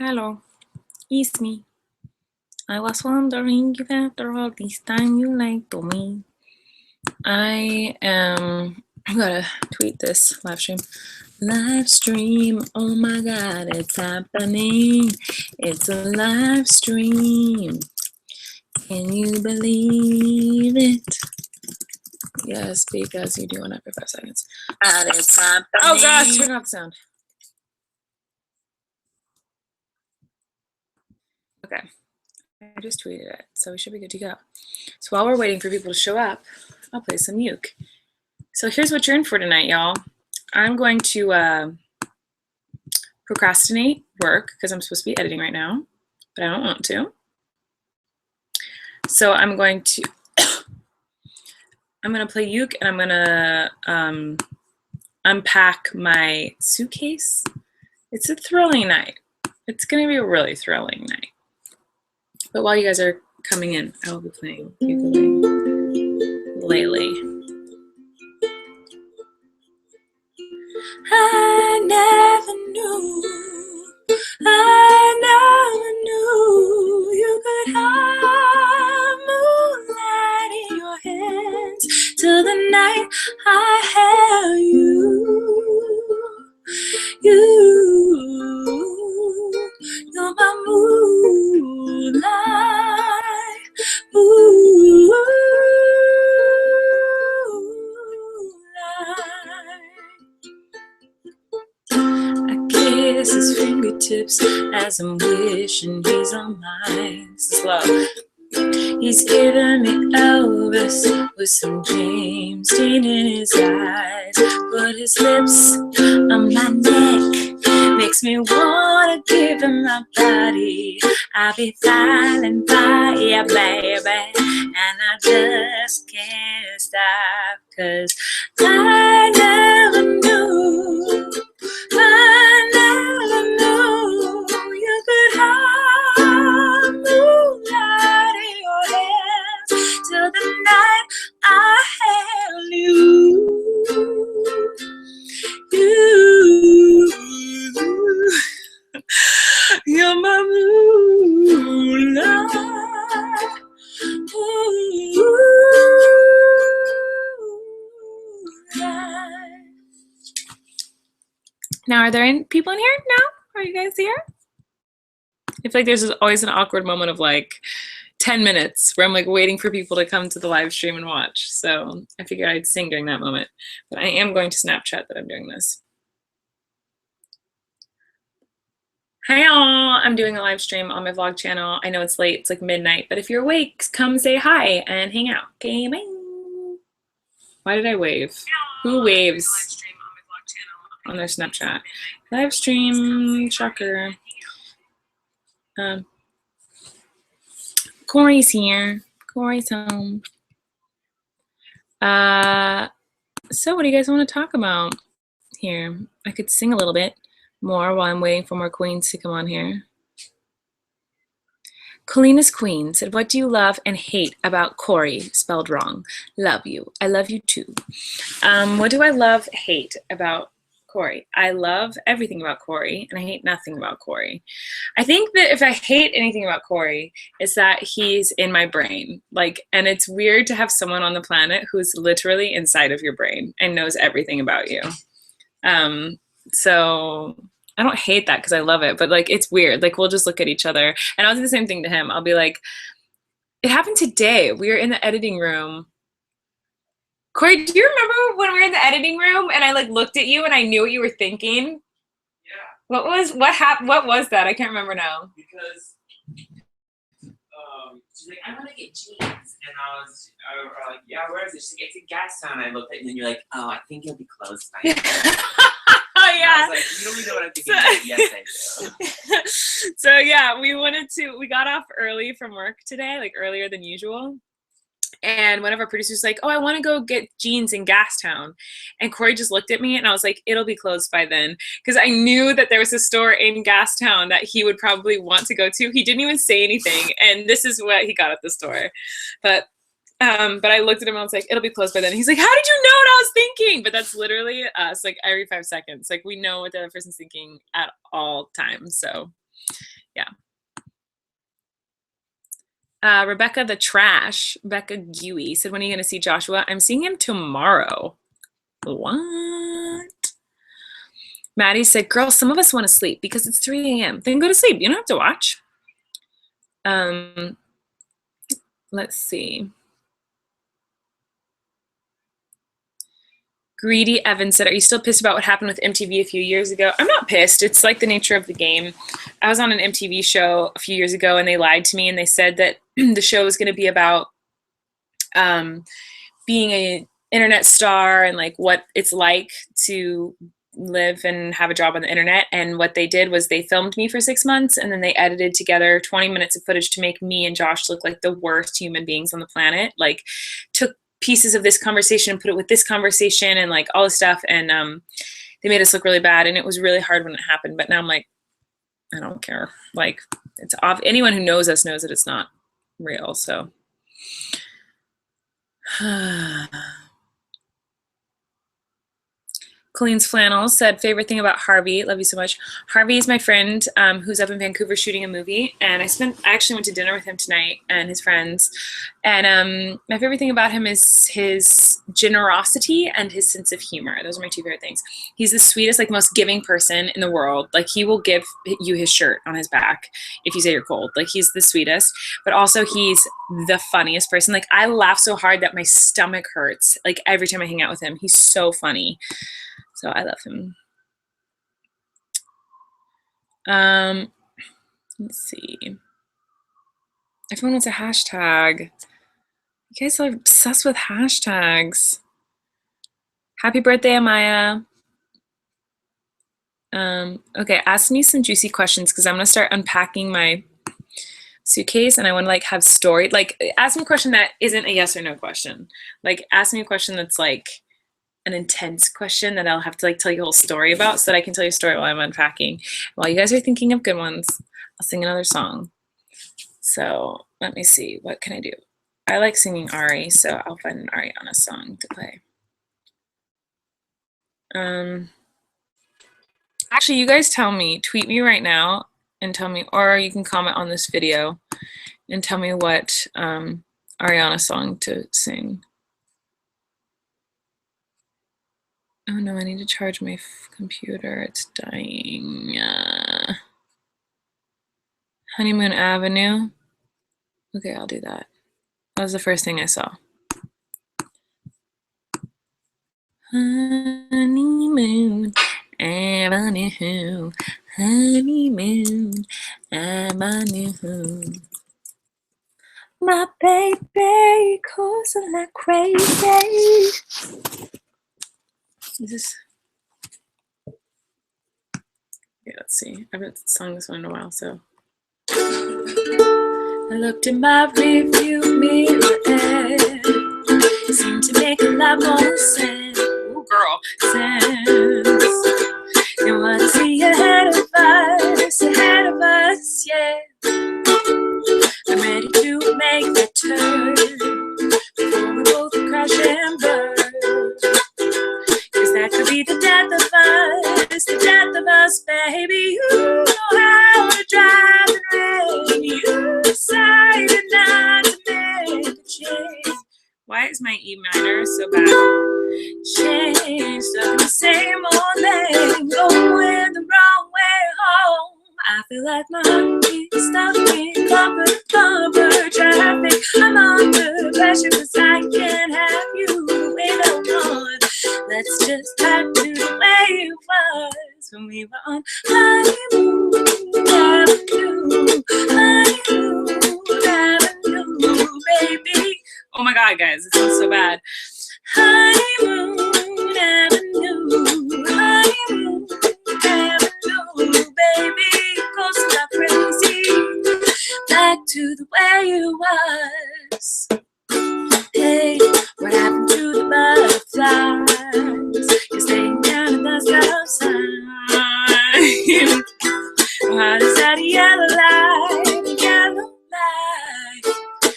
Hello, it's me. I was wondering if after all this time you lied to me. I gotta tweet this live stream. Live stream, oh my god, it's happening. It's a live stream. Can you believe it? Yes, because you do one every 5 seconds. And it's happening. Oh gosh, turn off the sound. Okay, I just tweeted it, so we should be good to go. So while we're waiting for people to show up, I'll play some uke. So here's what you're in for tonight, y'all. I'm going to procrastinate work because I'm supposed to be editing right now, but I don't want to. So I'm going to play uke, and I'm gonna unpack my suitcase. It's a thrilling night. It's gonna be a really thrilling night. But while you guys are coming in, I will be playing ukulele. I never knew you could have moonlight in your hands till the night I held you. You're my moonlight, I kiss his fingertips as I'm wishing he's on mine. This is love. He's giving me Elvis with some James Dean in his eyes. Put his lips on my neck, makes me wanna give him my body. I'll be falling by you, baby, and I just can't stop, 'cause I never knew you could have moonlight in your hands till the night I held you. You're my moonlight. Now, are there any people in here now? Are you guys here? I feel like there's always an awkward moment of like 10 minutes where I'm like waiting for people to come to the live stream and watch. So I figured I'd sing during that moment. But I am going to Snapchat that I'm doing this. Hi y'all, I'm doing a live stream on my vlog channel. I know it's late, it's like midnight, but if you're awake, come say hi and hang out. Okay, bye. Why did I wave? Who waves on their Snapchat? Live stream, shocker. Corey's here. Corey's home. So what do you guys want to talk about here? I could sing a little bit more while I'm waiting for more queens to come on here. Colleen is Queen said, what do you love and hate about Corey? Spelled wrong. Love you. I love you too. What do I love, hate about Corey? I love everything about Corey, and I hate nothing about Corey. I think that if I hate anything about Corey, it's that he's in my brain. Like, and it's weird to have someone on the planet who's literally inside of your brain and knows everything about you. So I don't hate that because I love it, but like, it's weird. Like, we'll just look at each other, and I'll do the same thing to him. I'll be like, it happened today. We were in the editing room. Corey, do you remember when we were in the editing room and I like looked at you and I knew what you were thinking? Yeah. What was that? I can't remember now. Because she's like, I want to get jeans, and I was like, yeah, where is it? She's like, it's in Gastown. I looked at you and you're like, oh, I think you'll be close by. Oh yeah. I was like, you don't even know what I'm thinking. Yes, I do. So yeah, we got off early from work today, like earlier than usual. And one of our producers was like, oh, I want to go get jeans in Gastown. And Corey just looked at me and I was like, it'll be closed by then. Because I knew that there was a store in Gastown that he would probably want to go to. He didn't even say anything. And this is what he got at the store. But I looked at him and I was like, it'll be closed by then. He's like, how did you know what I was thinking? But that's literally us, like every 5 seconds. Like, we know what the other person's thinking at all times. So yeah. Rebecca Gewey said, when are you going to see Joshua? I'm seeing him tomorrow. What? Maddie said, girl, some of us want to sleep because it's 3 a.m. Then go to sleep. You don't have to watch. Let's see. Greedy Evan said, are you still pissed about what happened with MTV a few years ago? I'm not pissed. It's like the nature of the game. I was on an MTV show a few years ago and they lied to me and they said that the show was going to be about being an internet star and like what it's like to live and have a job on the internet. And what they did was they filmed me for 6 months and then they edited together 20 minutes of footage to make me and Josh look like the worst human beings on the planet. Like took pieces of this conversation and put it with this conversation and like all this stuff. And they made us look really bad. And it was really hard when it happened. But now I'm like, I don't care. Like it's off. Anyone who knows us knows that it's not real. So Colleen's Flannel said, favorite thing about Harvey, love you so much. Harvey is my friend who's up in Vancouver shooting a movie, and I actually went to dinner with him tonight and his friends. And my favorite thing about him is his generosity and his sense of humor. Those are my two favorite things. He's the sweetest, like most giving person in the world. Like he will give you his shirt on his back if you say you're cold. Like he's the sweetest, but also he's the funniest person. Like I laugh so hard that my stomach hurts. Like every time I hang out with him, he's so funny. So I love him. Let's see. Everyone wants a hashtag. You guys are obsessed with hashtags. Happy birthday, Amaya. Okay, ask me some juicy questions because I'm gonna start unpacking my suitcase and I want to like have story. Like ask me a question that isn't a yes or no question. Like ask me a question that's like an intense question that I'll have to like tell you a whole story about so that I can tell you a story while I'm unpacking. While you guys are thinking of good ones, I'll sing another song. So let me see, what can I do? I like singing Ari, so I'll find an Ariana song to play. Actually, you guys tell me, tweet me right now and tell me, or you can comment on this video and tell me what Ariana song to sing. Oh no, I need to charge my computer. It's dying. Honeymoon Avenue. Okay, I'll do that. That was the first thing I saw. Honeymoon Avenue. Honeymoon Avenue. My baby coursing like crazy. Is this? Okay, let's see. I haven't sung this one in a while, so. I looked in my rearview mirror and it seemed to make a lot more sense. Ooh, girl, sense. And what I see ahead of us, yeah. I'm ready to make that turn before we both crash and burn. That could be the death of us, baby. You know how to drive and rain. You decided not to make a change. Why is my E minor so bad? Change, stuck in the same old lane, going the wrong way home. I feel like my heart is stuck in bumper traffic. I'm under pressure 'cause I can't have you the way I want. Let's just back to the way it was when we were on Honeymoon Avenue. Honeymoon Avenue, baby. Oh my God, guys, it sounds so bad. Honeymoon Avenue. Honeymoon Avenue, baby. Goes not crazy. Back to the way it was. Hey, what happened to the butterflies? You're staying down at the stop sign. How does that yellow light,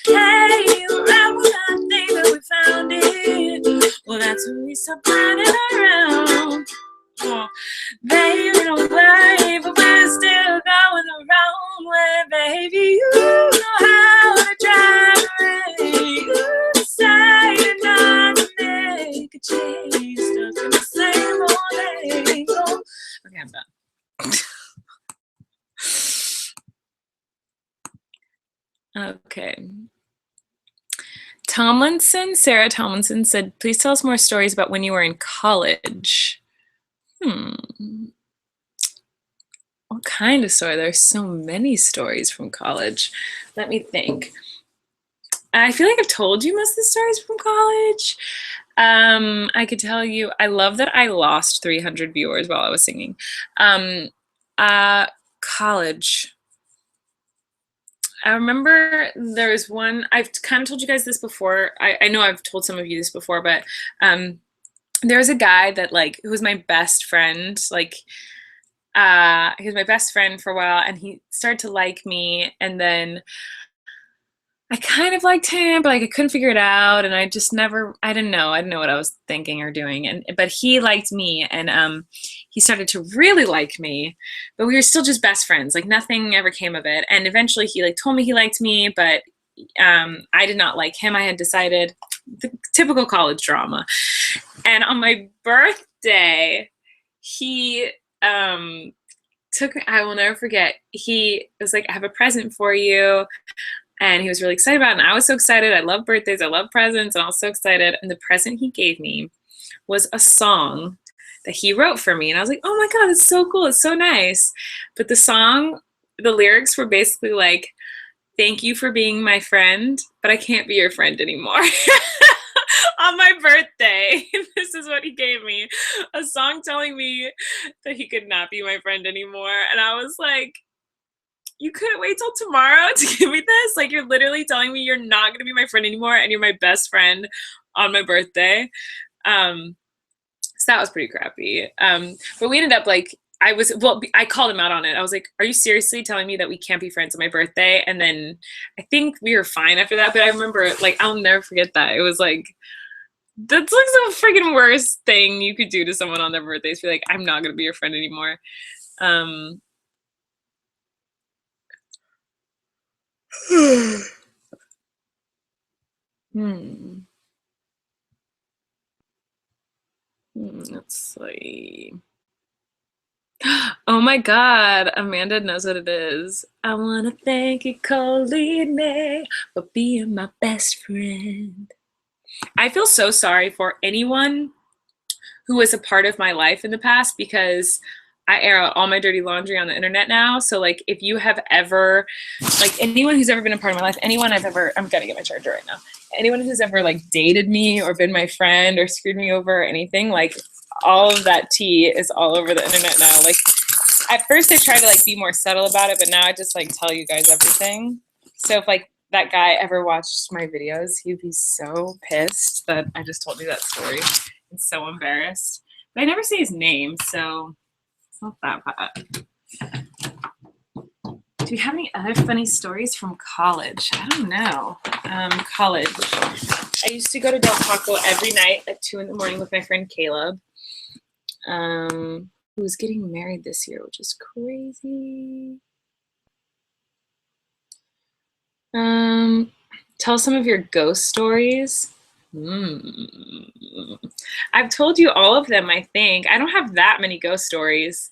hey, right when I think that we found it, well, that's when we stopped running around. Oh, baby, don't worry, but we're still going the baby, you know how to drive me. You decided not to make a change, stuck in the same old angle. Okay, I'm done. Okay. Sarah Tomlinson said, please tell us more stories about when you were in college. What kind of story? There's so many stories from college. Let me think. I feel like I've told you most of the stories from college. I could tell you, I love that I lost 300 viewers while I was singing. College. I remember there was one, I've kind of told you guys this before. I know I've told some of you this before, but there was a guy that like, who was my best friend, like, he was my best friend for a while, and he started to like me, and then I kind of liked him, but like I couldn't figure it out, and I didn't know what I was thinking or doing, but he liked me, and he started to really like me, but we were still just best friends, like nothing ever came of it, and eventually he like told me he liked me, but I did not like him. I had decided, the typical college drama, and on my birthday, he took me, I will never forget, he was like, I have a present for you. And he was really excited about it. And I was so excited. I love birthdays. I love presents. And I was so excited. And the present he gave me was a song that he wrote for me. And I was like, oh my God, it's so cool. It's so nice. But the song, the lyrics were basically like, thank you for being my friend, but I can't be your friend anymore. On my birthday, this is what he gave me. A song telling me that he could not be my friend anymore. And I was like, you couldn't wait till tomorrow to give me this? Like, you're literally telling me you're not going to be my friend anymore, and you're my best friend on my birthday. So that was pretty crappy. But we ended up like, I called him out on it. I was like, are you seriously telling me that we can't be friends on my birthday? And then I think we were fine after that. But I remember, like, I'll never forget that. It was like, that's like the freaking worst thing you could do to someone on their birthday, is be like, I'm not going to be your friend anymore. Let's see. Oh my God, Amanda knows what it is. I want to thank you, Colleen, for being my best friend. I feel so sorry for anyone who was a part of my life in the past, because I air out all my dirty laundry on the internet now. So like, if you have ever, like anyone who's ever been a part of my life, I'm gonna get my charger right now. Anyone who's ever like dated me or been my friend or screwed me over or anything, like all of that tea is all over the internet now. Like at first I tried to like be more subtle about it, but now I just like tell you guys everything. So if like that guy ever watched my videos, he'd be so pissed that I just told you that story. I'm so embarrassed. But I never say his name, so it's not that bad. Do we have any other funny stories from college? I don't know. College. I used to go to Del Taco every night at 2 a.m. with my friend Caleb, who's getting married this year, which is crazy. Tell some of your ghost stories. I've told you all of them, I think. I don't have that many ghost stories.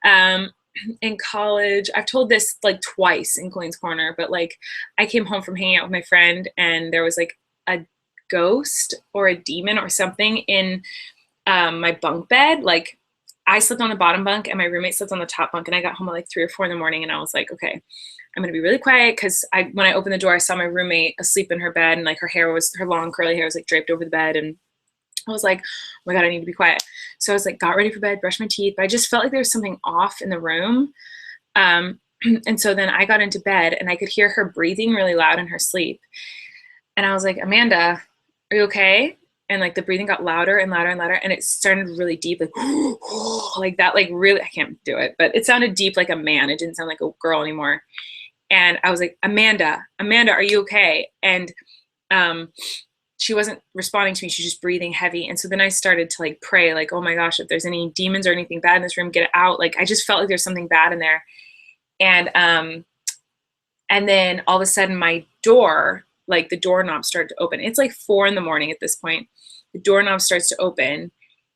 In college, I've told this like twice in Colleen's Corner, but like I came home from hanging out with my friend, and there was like a ghost or a demon or something in my bunk bed. Like I slept on the bottom bunk and my roommate slept on the top bunk, and I got home at like 3 or 4 in the morning, and I was like, okay, I'm gonna be really quiet, because when I opened the door, I saw my roommate asleep in her bed, and like her long curly hair was like draped over the bed, and I was like, oh my God, I need to be quiet. So I was like, got ready for bed, brushed my teeth, but I just felt like there was something off in the room. And so then I got into bed, and I could hear her breathing really loud in her sleep. And I was like, Amanda, are you okay? And like the breathing got louder and louder and louder, and it started really deep, like like that, like really, I can't do it, but it sounded deep like a man. It didn't sound like a girl anymore. And I was like, Amanda, are you okay? And she wasn't responding to me. She's just breathing heavy. And so then I started to like pray, like, oh my gosh, if there's any demons or anything bad in this room, get it out. Like, I just felt like there's something bad in there. And And then all of a sudden my door, like the doorknob started to open. It's like 4 a.m. at this point. The doorknob starts to open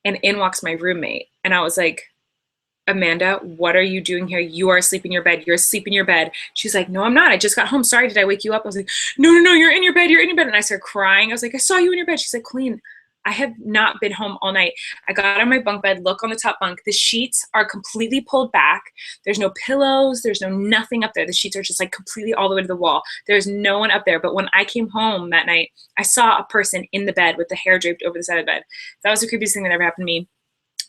and in walks my roommate. And I was like, Amanda, what are you doing here? You are asleep in your bed. You're asleep in your bed. She's like, no, I'm not. I just got home. Sorry, did I wake you up? I was like, no, you're in your bed. You're in your bed. And I started crying. I was like, I saw you in your bed. She's like, Colleen, I have not been home all night. I got on my bunk bed, look on the top bunk. The sheets are completely pulled back. There's no pillows. There's no nothing up there. The sheets are just like completely all the way to the wall. There's no one up there. But when I came home that night, I saw a person in the bed with the hair draped over the side of the bed. That was the creepiest thing that ever happened to me.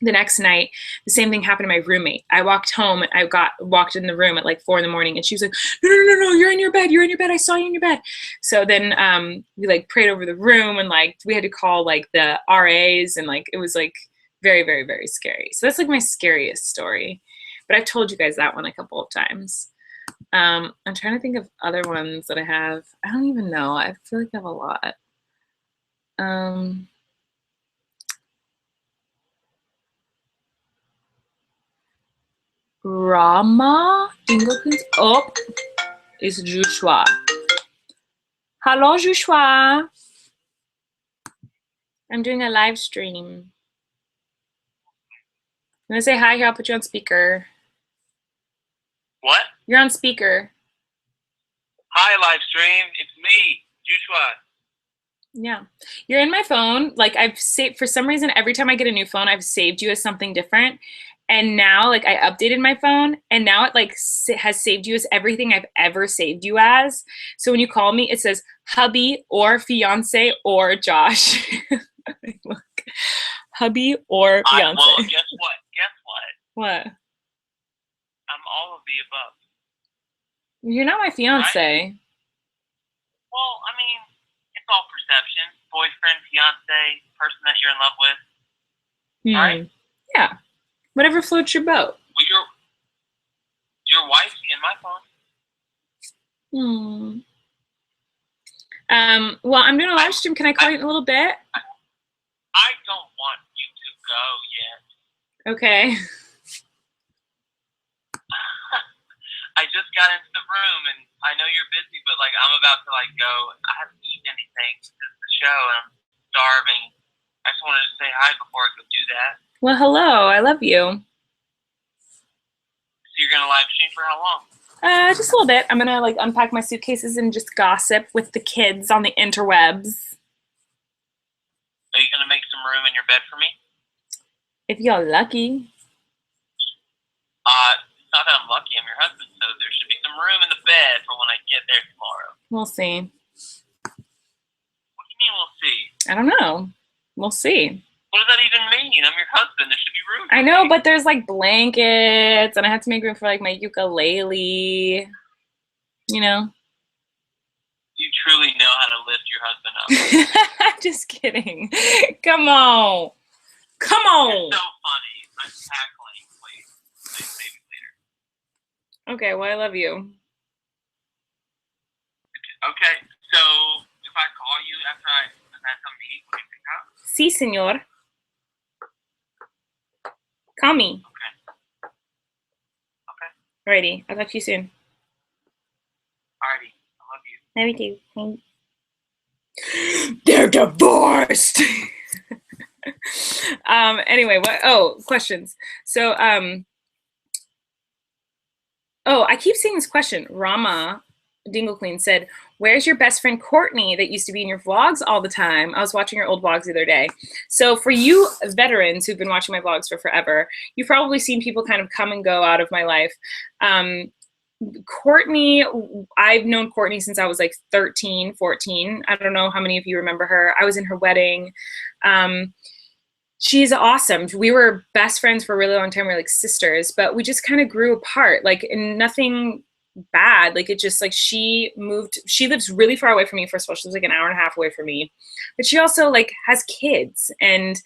The next night, the same thing happened to my roommate. I walked home and I walked in the room at like 4 a.m. and she was like, no, you're in your bed. You're in your bed. I saw you in your bed. So then we like prayed over the room and like we had to call like the RAs and like it was like very, very, very scary. So that's like my scariest story. But I've told you guys that one a couple of times. I'm trying to think of other ones that I have. I don't even know. I feel like I have a lot. Rama Dingleton's up is Joshua. Hello, Joshua. I'm doing a live stream. I'm gonna say hi here. I'll put you on speaker. What? You're on speaker. Hi, live stream. It's me, Joshua. Yeah, you're in my phone. Like I've saved, for some reason, every time I get a new phone, I've saved you as something different. And now, like I updated my phone and now it like has saved you as everything I've ever saved you as. So when you call me, it says hubby or fiance or Josh. Look, hubby or fiance. Well, guess what? What? I'm all of the above. You're not my fiance. Right? Well, I mean, it's all perception. Boyfriend, fiance, person that you're in love with. Right? Yeah. Whatever floats your boat. Well, your wife's in my phone. Well, I'm doing a live stream. Can I call you in a little bit? I don't want you to go yet. Okay. I just got into the room and I know you're busy, but like I'm about to like go. I haven't eaten anything since the show and I'm starving. I just wanted to say hi before I go do that. Well, hello. I love you. So you're gonna live stream for how long? Just a little bit. I'm gonna like unpack my suitcases and just gossip with the kids on the interwebs. Are you gonna make some room in your bed for me? If you're lucky. It's not that I'm lucky. I'm your husband, so there should be some room in the bed for when I get there tomorrow. We'll see. What do you mean we'll see? I don't know. We'll see. What does that even mean? I'm your husband. There should be room. I know, but there's like blankets, and I have to make room for like my ukulele. You know? You truly know how to lift your husband up. Just kidding. Come on. Come on. You're so funny. I'm tackling, please. Maybe later. Okay, well, I love you. Okay, so if I call you after I come to eat, will you pick up? Si, señor. Call me. Okay. Alrighty, I'll talk to you soon. Alrighty, I love you. Love you too. They're divorced. Anyway, what? Oh, questions. So, oh, I keep seeing this question. Rama Dingle Queen said, where's your best friend Courtney that used to be in your vlogs all the time? I was watching your old vlogs the other day. So for you veterans who've been watching my vlogs for forever, you've probably seen people kind of come and go out of my life. Courtney, I've known Courtney since I was like 13, 14. I don't know how many of you remember her. I was in her wedding. She's awesome. We were best friends for a really long time. We were like sisters, but we just kind of grew apart, like, and nothing bad. Like, it just like she lives really far away from me. First of all, she lives like an hour and a half away from me, but she also like has kids, and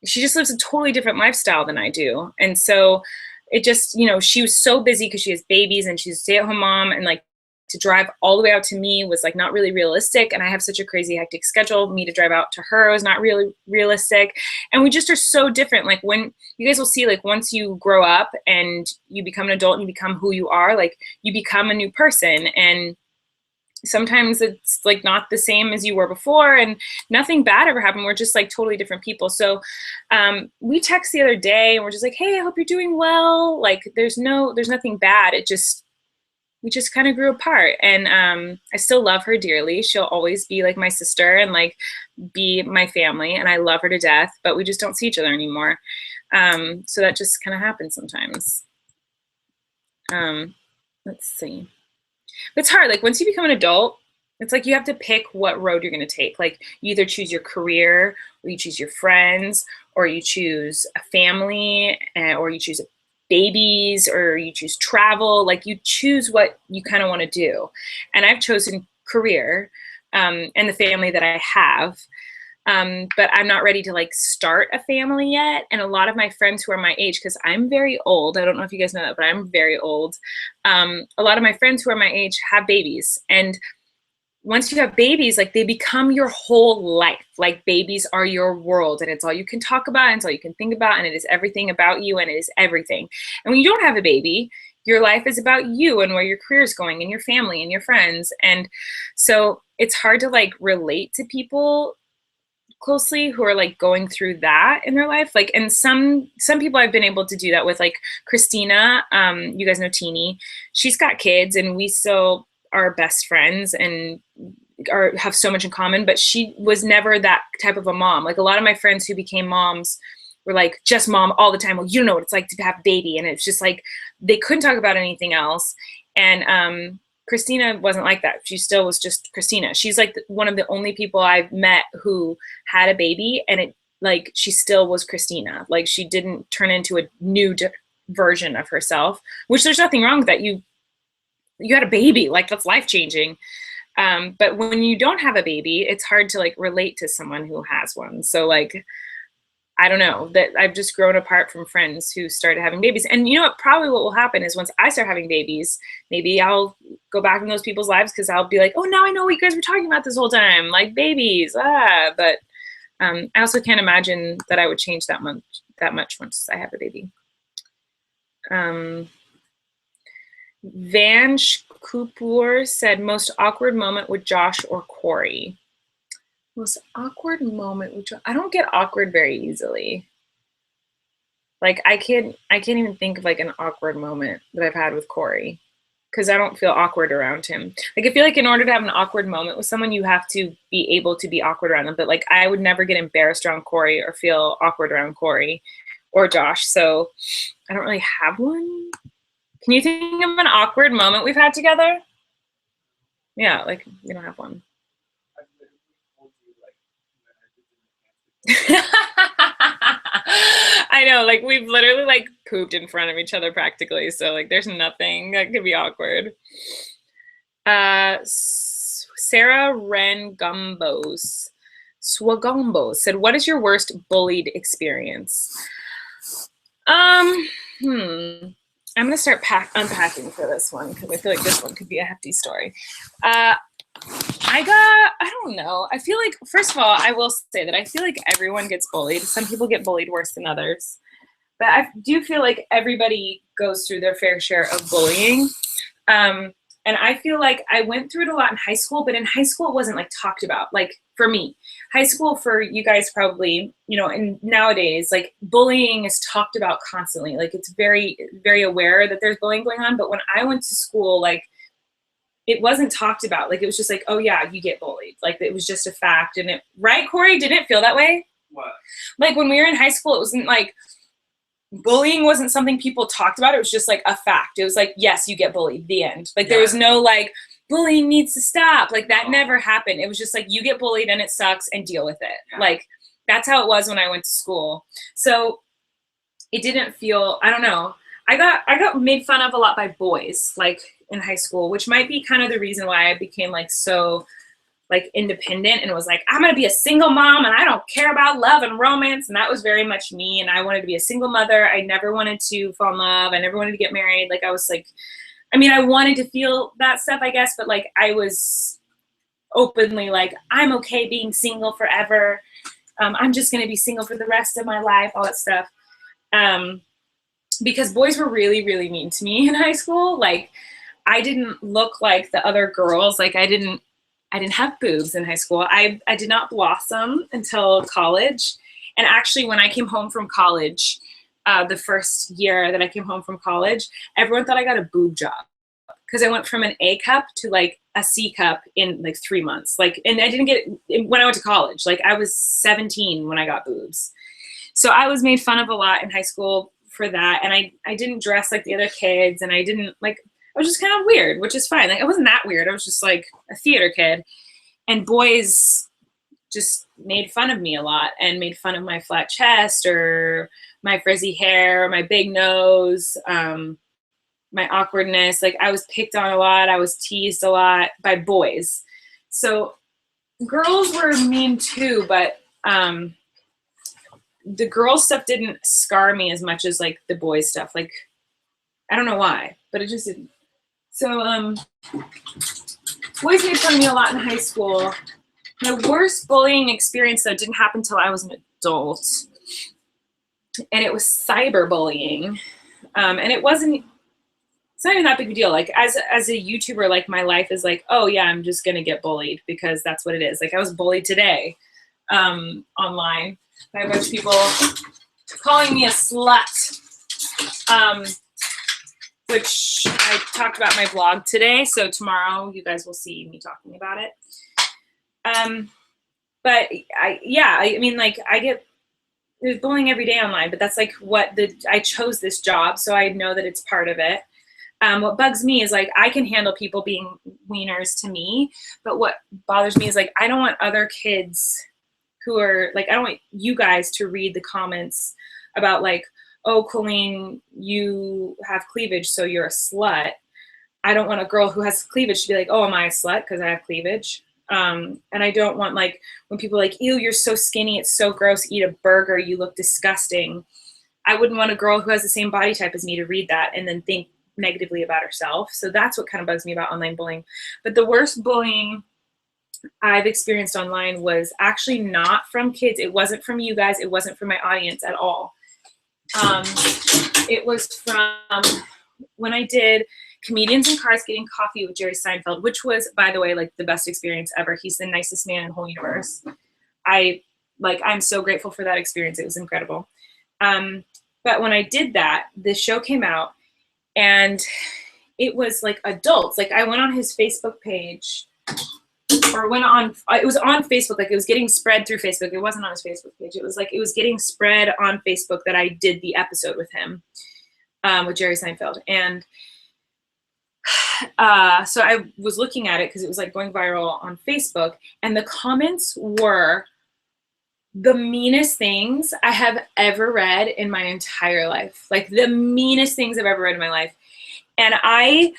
she just lives a totally different lifestyle than I do. And so it just, you know, she was so busy because she has babies and she's a stay-at-home mom, and like to drive all the way out to me was like not really realistic. And I have such a crazy hectic schedule. Me to drive out to her was not really realistic. And we just are so different. Like when you guys will see, like once you grow up and you become an adult and you become who you are, like you become a new person. And sometimes it's like not the same as you were before, and nothing bad ever happened. We're just like totally different people. So we text the other day and we're just like, hey, I hope you're doing well. Like there's nothing bad. We just kind of grew apart. And I still love her dearly. She'll always be like my sister and like be my family, and I love her to death, but we just don't see each other anymore. So that just kind of happens sometimes. Let's see. It's hard. Like once you become an adult, it's like you have to pick what road you're going to take. Like you either choose your career, or you choose your friends, or you choose a family, or you choose babies, or you choose travel. Like you choose what you kind of want to do. And I've chosen career and the family that I have. But I'm not ready to like start a family yet. And a lot of my friends who are my age, because I'm very old, I don't know if you guys know that, but I'm very old. A lot of my friends who are my age have babies. And once you have babies, like they become your whole life. Like babies are your world, and it's all you can talk about, and it's all you can think about, and it is everything about you, and it is everything. And when you don't have a baby, your life is about you and where your career is going and your family and your friends. And so it's hard to like relate to people closely who are like going through that in their life. Like, and some people I've been able to do that with, like Christina, you guys know Teeny, she's got kids and we still are best friends and have so much in common, but she was never that type of a mom. Like a lot of my friends who became moms were like just mom all the time. Well, you don't know what it's like to have a baby. And it's just like, they couldn't talk about anything else. And, Christina wasn't like that. She still was just Christina. She's like one of the only people I've met who had a baby, and it like she still was Christina. Like she didn't turn into a new version of herself, which there's nothing wrong with that. You had a baby, like that's life-changing. But when you don't have a baby, it's hard to like relate to someone who has one. So like, I don't know, that I've just grown apart from friends who started having babies. And you know what, probably what will happen is once I start having babies, maybe I'll go back in those people's lives because I'll be like, oh, now I know what you guys were talking about this whole time, like babies. But I also can't imagine that I would change that much once I have a baby. Van Kupur said, most awkward moment with Josh or Corey. Most awkward moment with Josh. I don't get awkward very easily. Like I can't even think of like an awkward moment that I've had with Corey because I don't feel awkward around him. Like I feel like in order to have an awkward moment with someone, you have to be able to be awkward around them. But like I would never get embarrassed around Corey or feel awkward around Corey or Josh. So I don't really have one. Can you think of an awkward moment we've had together? Yeah, like we don't have one. I know, like we've literally like pooped in front of each other practically, so like there's nothing that could be awkward. Sarah Wren Swagombos said, what is your worst bullied experience? I'm gonna start unpacking for this one because I feel like this one could be a hefty story. I don't know. I feel like, first of all, I will say that I feel like everyone gets bullied. Some people get bullied worse than others. But I do feel like everybody goes through their fair share of bullying. And I feel like I went through it a lot in high school, but in high school it wasn't like talked about. Like for me, high school for you guys probably, you know, and nowadays like bullying is talked about constantly. Like it's very, very aware that there's bullying going on. But when I went to school, like it wasn't talked about. Like it was just like, oh yeah, you get bullied. Like it was just a fact. And it, right, Corey, didn't it feel that way? What? Like when we were in high school, it wasn't like, bullying wasn't something people talked about. It was just like a fact. It was like, yes, you get bullied, the end. Like there was no like, bullying needs to stop. Like that never happened. It was just like, you get bullied and it sucks and deal with it. Yeah. Like that's how it was when I went to school. So it didn't feel, I don't know. I got made fun of a lot by boys, like in high school, which might be kind of the reason why I became like so like independent and was like, I'm gonna be a single mom and I don't care about love and romance. And that was very much me. And I wanted to be a single mother. I never wanted to fall in love. I never wanted to get married. Like I was like, I mean, I wanted to feel that stuff, I guess, but like I was openly like, I'm okay being single forever. I'm just going to be single for the rest of my life, all that stuff. Because boys were really, really mean to me in high school. Like, I didn't look like the other girls. Like, I didn't have boobs in high school. I did not blossom until college. And actually, when I came home from college, the first year that I came home from college, everyone thought I got a boob job because I went from an A cup to like a C cup in like 3 months. Like, and I didn't get it when I went to college. Like, I was 17 when I got boobs. So I was made fun of a lot in high school for that. And I didn't dress like the other kids, and I didn't like, I was just kind of weird, which is fine. Like, I wasn't that weird. I was just like a theater kid. And boys just made fun of me a lot and made fun of my flat chest or my frizzy hair, my big nose, my awkwardness. Like, I was picked on a lot. I was teased a lot by boys. So girls were mean too, but the girl stuff didn't scar me as much as like the boys stuff. Like, I don't know why, but it just didn't. So boys made fun of me a lot in high school. My worst bullying experience, though, didn't happen until I was an adult. And it was cyberbullying. And it's not even that big a deal. Like, as a YouTuber, like, my life is like, oh yeah, I'm just gonna get bullied because that's what it is. Like, I was bullied today online by a bunch of people calling me a slut, which I talked about in my blog today. So tomorrow you guys will see me talking about it. But I mean, like, there's bullying every day online, but that's like I chose this job, so I know that it's part of it. What bugs me is like, I can handle people being wieners to me, but what bothers me is like, I don't want other kids who are like, I don't want you guys to read the comments about like, oh, Colleen, you have cleavage, so you're a slut. I don't want a girl who has cleavage to be like, oh, am I a slut because I have cleavage? And I don't want, like, when people are like, ew, you're so skinny, it's so gross, eat a burger, you look disgusting. I wouldn't want a girl who has the same body type as me to read that and then think negatively about herself. So that's what kind of bugs me about online bullying. But the worst bullying I've experienced online was actually not from kids. It wasn't from you guys. It wasn't from my audience at all. It was from when I did Comedians in Cars Getting Coffee with Jerry Seinfeld, which was, by the way, like the best experience ever. He's the nicest man in the whole universe. I'm so grateful for that experience. It was incredible. But when I did that, the show came out and it was like adults. Like, I went on his Facebook page, or it was on Facebook. Like, it was getting spread through Facebook. It wasn't on his Facebook page. It was like, it was getting spread on Facebook that I did the episode with him, with Jerry Seinfeld. And so I was looking at it because it was like going viral on Facebook, and the comments were the meanest things I have ever read in my entire life. Like, the meanest things I've ever read in my life. And I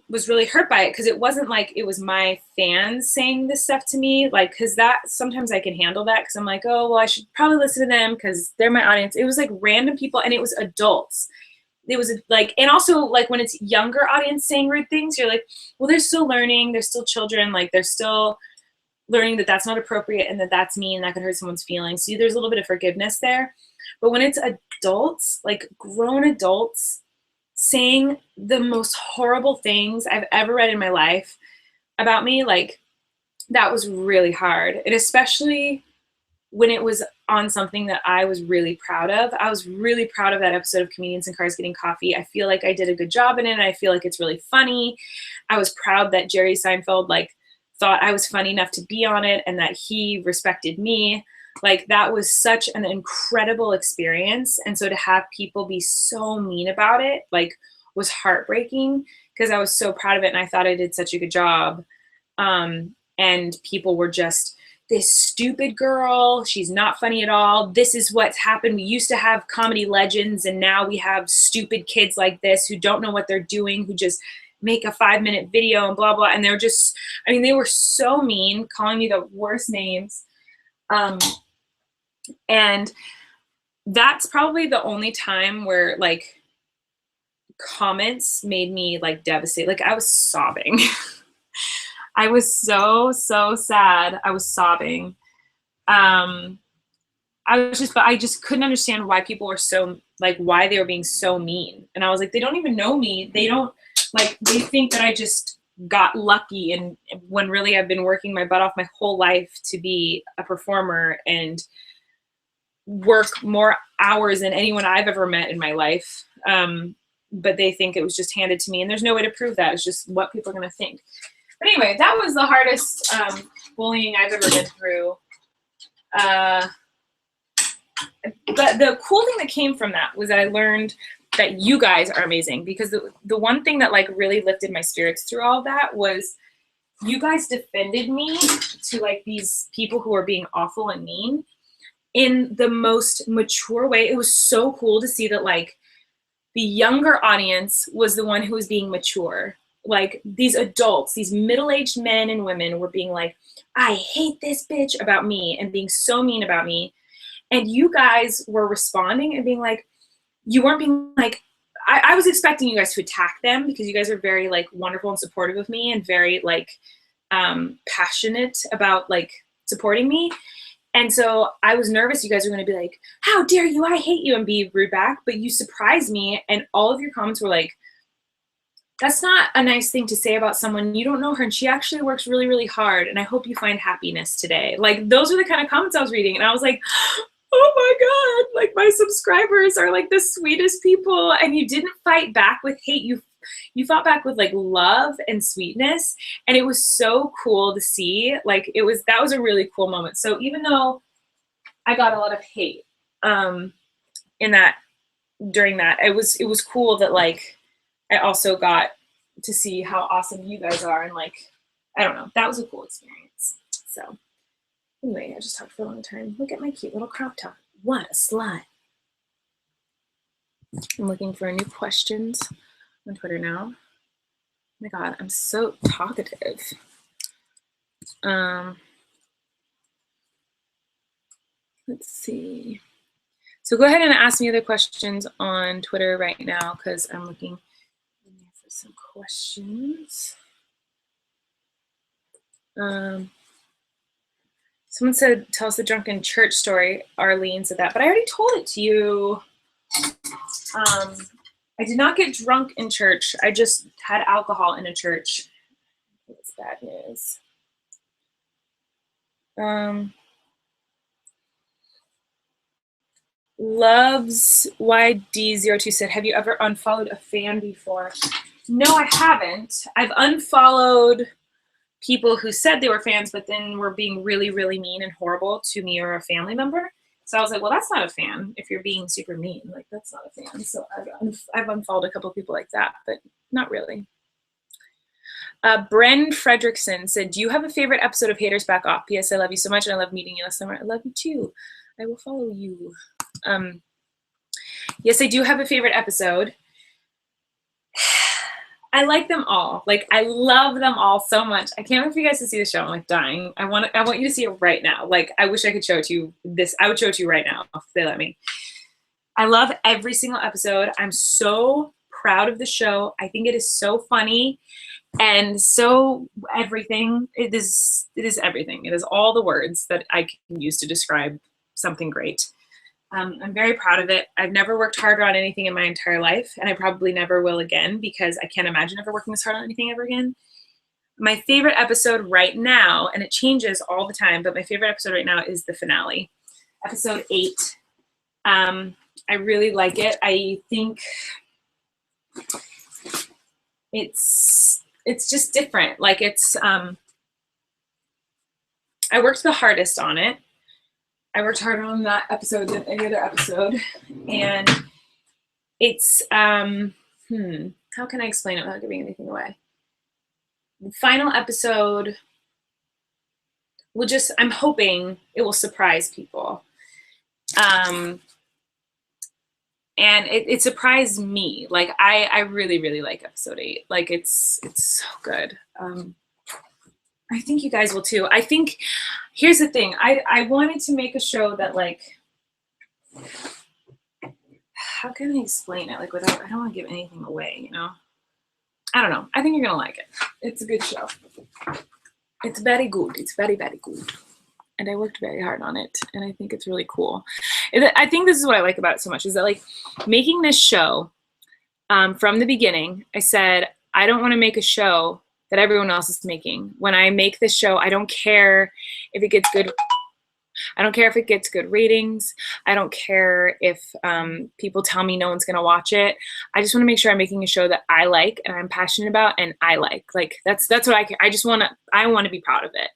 was really hurt by it because it wasn't like it was my fans saying this stuff to me. Like, because that sometimes I can handle that because I'm like, oh, well, I should probably listen to them because they're my audience. It was like random people, and it was adults. It was like, and also like when it's younger audience saying weird things, you're like, well, they're still learning. They're still children. Like, they're still learning that that's not appropriate and that that's mean and that could hurt someone's feelings. So there's a little bit of forgiveness there. But when it's adults, like grown adults, saying the most horrible things I've ever read in my life about me, like, that was really hard. And especially when it was on something that I was really proud of. I was really proud of that episode of Comedians in Cars Getting Coffee. I feel like I did a good job in it. I feel like it's really funny. I was proud that Jerry Seinfeld, like, thought I was funny enough to be on it and that he respected me. Like, that was such an incredible experience. And so to have people be so mean about it, like, was heartbreaking because I was so proud of it and I thought I did such a good job. And people were just, this stupid girl, she's not funny at all. This is what's happened. We used to have comedy legends and now we have stupid kids like this who don't know what they're doing, who just make a 5-minute video and blah, blah. And they're just, I mean, they were so mean, calling me the worst names. And that's probably the only time where, like, comments made me like devastated. Like I was sobbing. I was so sad. I was sobbing. I just couldn't understand why people were so, like, why they were being so mean. And I was like, they don't even know me. They don't, like, they think that I just got lucky, and when really I've been working my butt off my whole life to be a performer and work more hours than anyone I've ever met in my life. But they think it was just handed to me, and there's no way to prove that. It's just what people are going to think. But anyway, that was the hardest bullying I've ever been through. But the cool thing that came from that was that I learned that you guys are amazing, because the one thing that like really lifted my spirits through all of that was you guys defended me to like these people who were being awful and mean in the most mature way. It was so cool to see that like the younger audience was the one who was being mature. Like these adults, these middle-aged men and women were being like, I hate this bitch about me, and being so mean about me. And you guys were responding and being like, you weren't being like, I was expecting you guys to attack them, because you guys are very like wonderful and supportive of me, and very like passionate about like supporting me. And so I was nervous you guys were going to be like, how dare you, I hate you, and be rude back. But you surprised me, and all of your comments were like, that's not a nice thing to say about someone. You don't know her, and she actually works really, really hard, and I hope you find happiness today. Like those were the kind of comments I was reading, and I was like, oh my God, like my subscribers are like the sweetest people. And you didn't fight back with hate. You fought back with like love and sweetness. And it was so cool to see. Like that was a really cool moment. So even though I got a lot of hate during that, it was cool that like I also got to see how awesome you guys are. And like, I don't know, that was a cool experience. So anyway, I just talked for a long time. Look at my cute little crop top. What a slut. I'm looking for new questions on Twitter now. Oh my God, I'm so talkative. Let's see. So go ahead and ask me other questions on Twitter right now, because I'm looking for some questions. Someone said, tell us the drunken church story. Arlene said that, but I already told it to you. I did not get drunk in church. I just had alcohol in a church. That's bad news. Loves YD02 said, have you ever unfollowed a fan before? No, I haven't. I've unfollowed people who said they were fans, but then were being really, really mean and horrible to me or a family member. So I was like, well, that's not a fan. If you're being super mean, like that's not a fan. So I've unfollowed a couple of people like that, but not really. Bren Fredrickson said, do you have a favorite episode of Haters Back Off? P.S. I love you so much, and I love meeting you last summer. I love you too. I will follow you. Yes, I do have a favorite episode. I like them all. Like I love them all so much. I can't wait for you guys to see the show. I'm like dying. I want you to see it right now. Like I wish I could show it to you. I would show it to you right now if they let me. I love every single episode. I'm so proud of the show. I think it is so funny and so everything. It is everything. It is all the words that I can use to describe something great. I'm very proud of it. I've never worked harder on anything in my entire life, and I probably never will again, because I can't imagine ever working this hard on anything ever again. My favorite episode right now, and it changes all the time, but my favorite episode right now is the finale, episode 8. I really like it. I think it's just different. Like I worked the hardest on it. I worked harder on that episode than any other episode, and it's, how can I explain it without giving anything away? The final episode will just, I'm hoping it will surprise people. And it surprised me. Like I really, really like episode 8. Like it's so good. I think you guys will too. I think, here's the thing. I wanted to make a show that like, how can I explain it? Like without, I don't want to give anything away, you know? I don't know. I think you're going to like it. It's a good show. It's very good. It's very, very good. And I worked very hard on it. And I think it's really cool. I think this is what I like about it so much is that like making this show from the beginning, I said, I don't want to make a show that everyone else is making. When I make this show, I don't care if it gets good. I don't care if it gets good ratings. I don't care if people tell me no one's going to watch it. I just want to make sure I'm making a show that I like and I'm passionate about and I like. Like that's what I care. I want to be proud of it.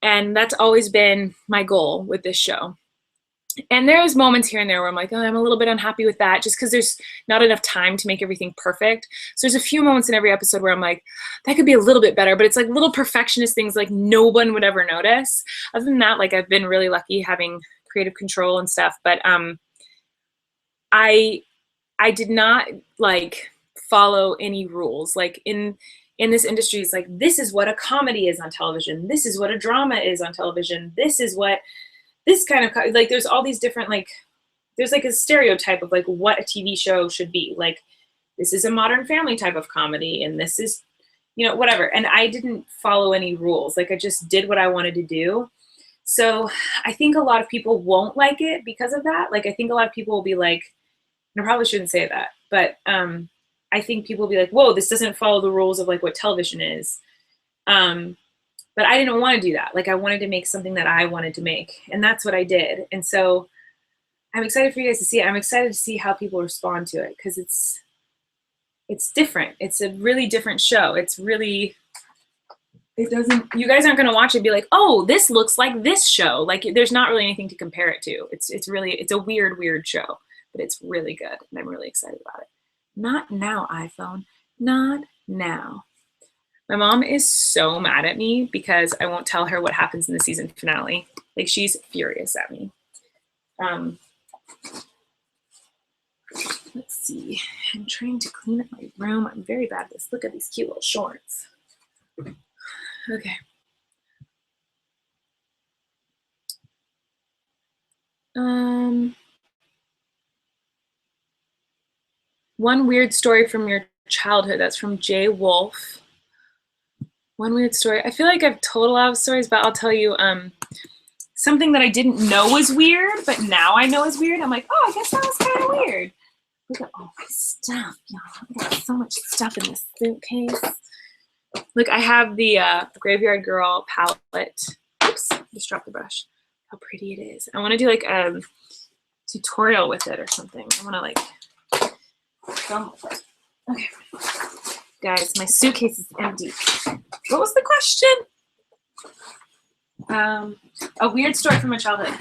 And that's always been my goal with this show. And there's moments here and there where I'm like, oh, I'm a little bit unhappy with that just because there's not enough time to make everything perfect. So there's a few moments in every episode where I'm like, that could be a little bit better, but it's like little perfectionist things like no one would ever notice. Other than that, like I've been really lucky having creative control and stuff, but I did not like follow any rules. Like in this industry, it's like, this is what a comedy is on television. This is what a drama is on television. This is what this kind of, like, there's all these different, like, there's like a stereotype of like what a TV show should be. Like, this is a Modern Family type of comedy, and this is, you know, whatever. And I didn't follow any rules. Like, I just did what I wanted to do. So I think a lot of people won't like it because of that. Like, I think a lot of people will be like, and I probably shouldn't say that, but I think people will be like, whoa, this doesn't follow the rules of like what television is. But I didn't want to do that. Like I wanted to make something that I wanted to make, and that's what I did. And so I'm excited for you guys to see it. I'm excited to see how people respond to it because it's different. It's a really different show. It's really, you guys aren't going to watch it and be like, oh, this looks like this show. Like there's not really anything to compare it to. It's a weird show, but it's really good. And I'm really excited about it. Not now, iPhone. Not now. My mom is so mad at me because I won't tell her what happens in the season finale. Like she's furious at me. Let's see. I'm trying to clean up my room. I'm very bad at this. Look at these cute little shorts. Okay. One weird story from your childhood. That's from Jay Wolf. One weird story. I feel like I've told a lot of stories, but I'll tell you something that I didn't know was weird, but now I know is weird. I'm like, oh, I guess that was kind of weird. Look at all my stuff, y'all. I got so much stuff in this suitcase. Look, I have the Graveyard Girl palette. Oops, just dropped the brush. How pretty it is. I want to do like a tutorial with it or something. I want to like film with it. Okay. Guys, my suitcase is empty. What was the question? A weird story from my childhood.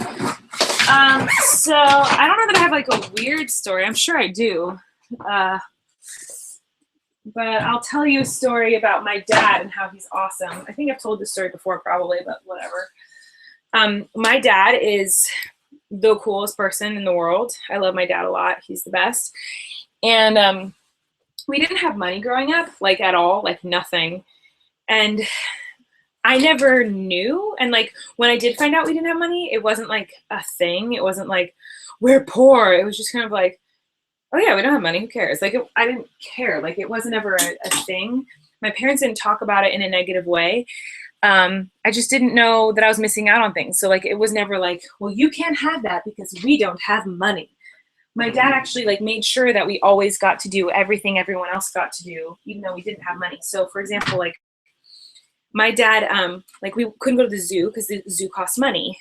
So I don't know that I have like a weird story. I'm sure I do. But I'll tell you a story about my dad and how he's awesome. I think I've told this story before probably, but whatever. My dad is the coolest person in the world. I love my dad a lot. He's the best. And we didn't have money growing up, like at all, like nothing. And I never knew. And like when I did find out we didn't have money, it wasn't like a thing. It wasn't like we're poor. It was just kind of like, oh yeah, we don't have money. Who cares? Like I didn't care. Like it wasn't ever a thing. My parents didn't talk about it in a negative way. I just didn't know that I was missing out on things. So like it was never like, well, you can't have that because we don't have money. My dad actually like made sure that we always got to do everything everyone else got to do, even though we didn't have money. So for example, like my dad, like we couldn't go to the zoo because the zoo costs money.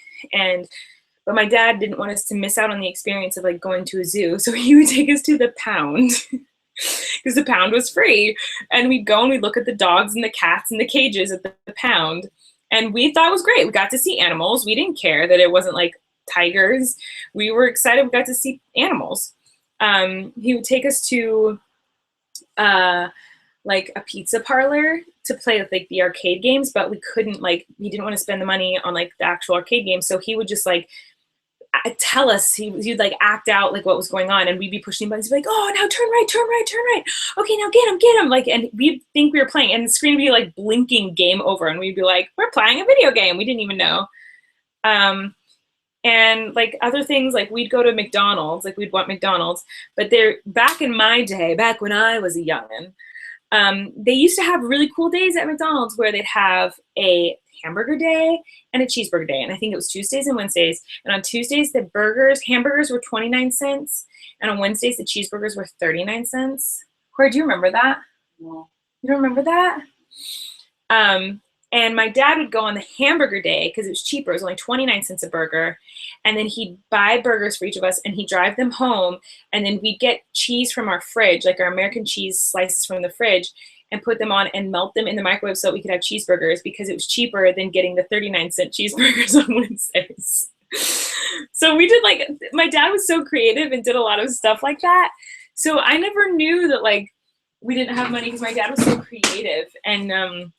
But my dad didn't want us to miss out on the experience of like going to a zoo. So he would take us to the pound because the pound was free. And we'd go and we'd look at the dogs and the cats and the cages at the pound. And we thought it was great. We got to see animals. We didn't care that it wasn't like tigers. We were excited we got to see animals. He would take us to like a pizza parlor to play with like the arcade games, but we couldn't, like, he didn't want to spend the money on like the actual arcade games. So he would just like tell us, he'd like act out like what was going on, and we'd be pushing buttons. He'd be like, oh, now turn right, turn right, turn right. Okay, now get him. Like, and we'd think we were playing, and the screen would be like blinking game over, and we'd be like, we're playing a video game. We didn't even know. And like other things, like we'd go to McDonald's, like we'd want McDonald's, but they're back in my day, back when I was a youngin', they used to have really cool days at McDonald's where they'd have a hamburger day and a cheeseburger day. And I think it was Tuesdays and Wednesdays. And on Tuesdays, the hamburgers were 29 cents. And on Wednesdays, the cheeseburgers were 39 cents. Corey, do you remember that? No. You don't remember that? And my dad would go on the hamburger day because it was cheaper. It was only 29 cents a burger. And then he'd buy burgers for each of us and he'd drive them home. And then we'd get cheese from our fridge, like our American cheese slices from the fridge, and put them on and melt them in the microwave so we could have cheeseburgers because it was cheaper than getting the 39-cent cheeseburgers on Wednesdays. So we did like, my dad was so creative and did a lot of stuff like that. So I never knew that like we didn't have money because my dad was so creative. And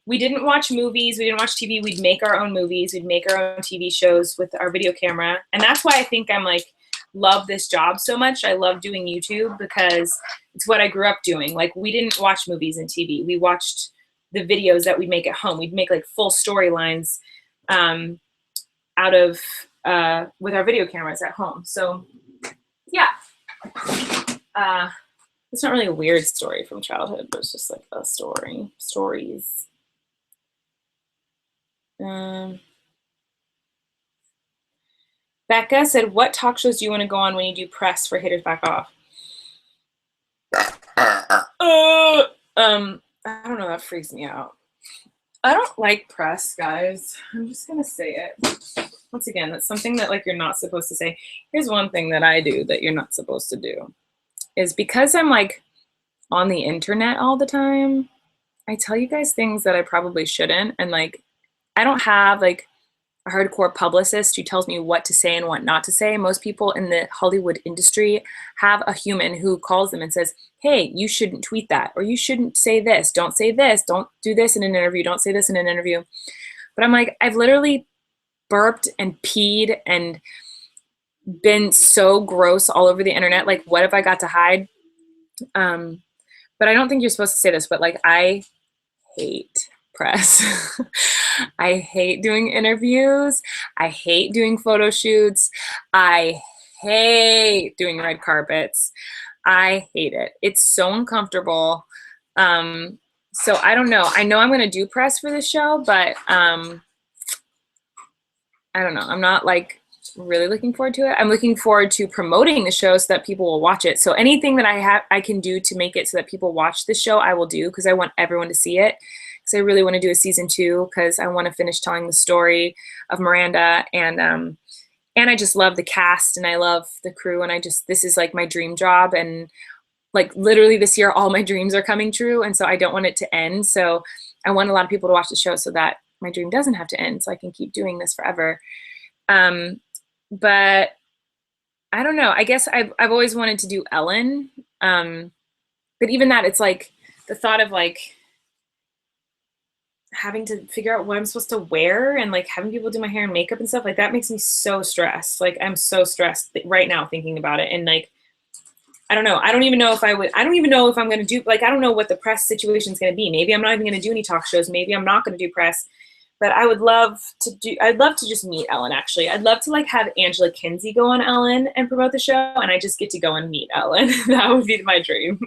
we didn't watch movies. We didn't watch TV. We'd make our own movies. We'd make our own TV shows with our video camera. And that's why I think I'm like, love this job so much. I love doing YouTube because it's what I grew up doing. Like we didn't watch movies and TV. We watched the videos that we'd make at home. We'd make like full storylines out of with our video cameras at home. So yeah, it's not really a weird story from childhood, but it's just like a stories. Becca said, what talk shows do you want to go on when you do press for Haters Back Off? I don't know, that freaks me out. I don't like press, guys. I'm just gonna say it. Once again, that's something that like you're not supposed to say. Here's one thing that I do that you're not supposed to do. Is because I'm like on the internet all the time, I tell you guys things that I probably shouldn't. And like, I don't have like a hardcore publicist who tells me what to say and what not to say. Most people in the Hollywood industry have a human who calls them and says, hey, you shouldn't tweet that, or you shouldn't say this, don't say this, don't do this in an interview, don't say this in an interview. But I'm like, I've literally burped and peed and been so gross all over the internet. Like, what have I got to hide? But I don't think you're supposed to say this, but like, I hate press. I hate doing interviews. I hate doing photo shoots. I hate doing red carpets. I hate it. It's so uncomfortable. So I don't know. I know I'm going to do press for this show, but I don't know. I'm not like really looking forward to it. I'm looking forward to promoting the show so that people will watch it. So anything that I can do to make it so that people watch the show, I will do, because I want everyone to see it. Because I really want to do a season 2, because I want to finish telling the story of Miranda, and I just love the cast and I love the crew, and this is like my dream job, and like literally this year all my dreams are coming true, and so I don't want it to end. So I want a lot of people to watch the show so that my dream doesn't have to end, so I can keep doing this forever. But I don't know. I guess I've always wanted to do Ellen, but even that, it's like the thought of like having to figure out what I'm supposed to wear and like having people do my hair and makeup and stuff like that makes me so stressed. Like I'm so stressed right now thinking about it. And like, I don't know. I don't even know if I'm going to do, like, I don't know what the press situation is going to be. Maybe I'm not even going to do any talk shows. Maybe I'm not going to do press, but I'd love to just meet Ellen. Actually, I'd love to like have Angela Kinsey go on Ellen and promote the show, and I just get to go and meet Ellen. That would be my dream.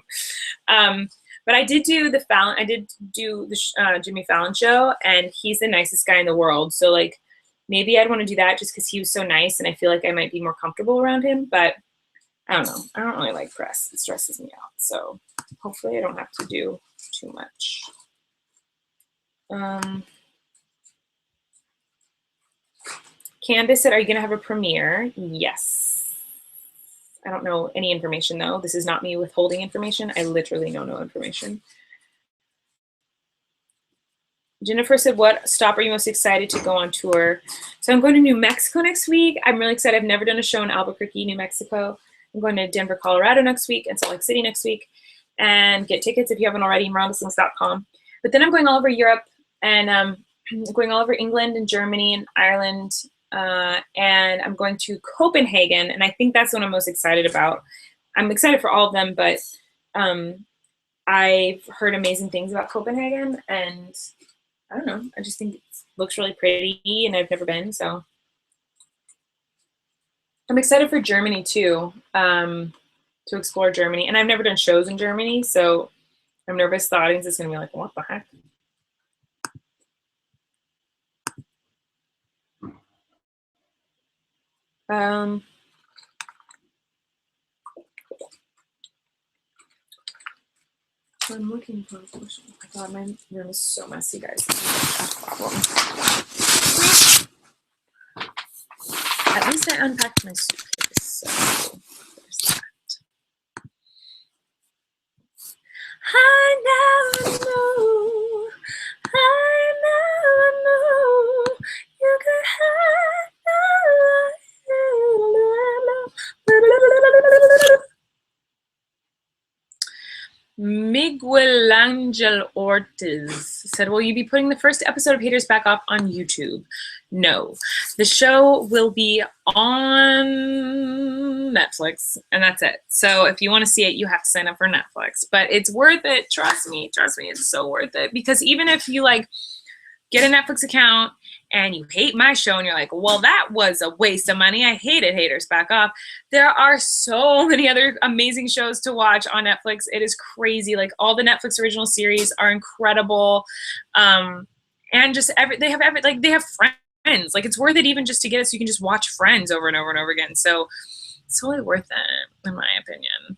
But I did do the Jimmy Fallon show, and he's the nicest guy in the world. So like, maybe I'd want to do that just because he was so nice, and I feel like I might be more comfortable around him. But I don't know. I don't really like press. It stresses me out. So hopefully I don't have to do too much. Candace said, "Are you going to have a premiere?" Yes. I don't know any information though. This is not me withholding information. I literally know no information. Jennifer said, what stop are you most excited to go on tour? So I'm going to New Mexico next week. I'm really excited. I've never done a show in Albuquerque, New Mexico. I'm going to Denver, Colorado next week, and Salt Lake City next week. And get tickets if you haven't already, mirandasings.com. But then I'm going all over Europe, and going all over England and Germany and Ireland. And I'm going to Copenhagen, and I think that's what I'm most excited about. I'm excited for all of them, but I've heard amazing things about Copenhagen, and I don't know, I just think it looks really pretty, and I've never been, so I'm excited for Germany too, to explore Germany. And I've never done shows in Germany, so I'm nervous the audience is gonna be like, what the heck? I'm looking for a question. Oh my god, my room is so messy, guys. That's a problem. At least I unpacked my suitcase, so there's that. I never knew, you could have. Miguel Angel Ortiz said, will you be putting the first episode of Haters back up on YouTube? No. The show will be on Netflix, and that's it. So if you want to see it, you have to sign up for Netflix. But it's worth it. Trust me, it's so worth it. Because even if you like get a Netflix account and you hate my show and you're like, well, that was a waste of money, I hated Haters Back Off, there are so many other amazing shows to watch on Netflix. It is crazy. Like all the Netflix original series are incredible. And just they have Friends. Like it's worth it even just to get it so you can just watch Friends over and over and over again. So it's totally worth it, in my opinion.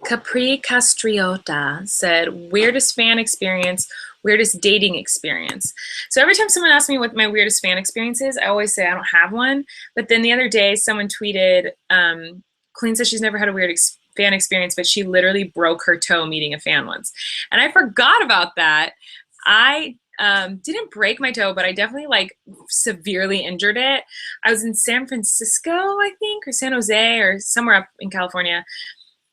Capri Castriota said, weirdest fan experience, weirdest dating experience. So every time someone asks me what my weirdest fan experience is, I always say I don't have one. But then the other day, someone tweeted, Colleen says she's never had a weird fan experience, but she literally broke her toe meeting a fan once. And I forgot about that. I didn't break my toe, but I definitely like severely injured it. I was in San Francisco, I think, or San Jose, or somewhere up in California.